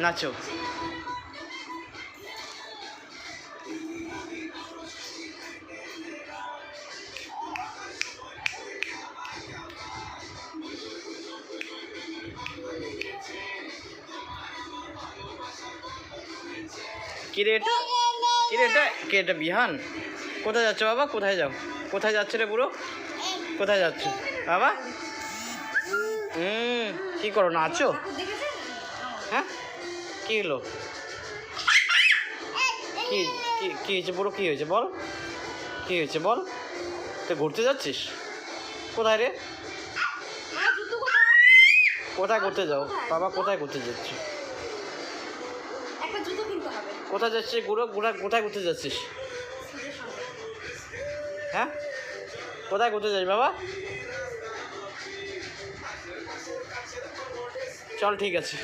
নাচো। কিরে এটা, কিরে এটা, কে এটা? বিহান? কোথায় যাচ্ছ বাবা? কোথায় যাও? কোথায় যাচ্ছে রে বুড়ো? কোথায় যাচ্ছ বাবা? কী করো, নাচো? হ্যাঁ, কী হলো? কী কী কী হয়েছে বুড়ো? কী হয়েছে বল? কী হয়েছে বল? তুই ঘুরতে যাচ্ছিস? কোথায় রে? কোথায় ঘুরতে যাও বাবা? কোথায় ঘুরতে যাচ্ছ? কোথায় যাচ্ছিস বুড়ো? কোথায় ঘুরতে যাচ্ছিস? হ্যাঁ, কোথায় ঘুরতে যাস বাবা? চল ঠিক আছে।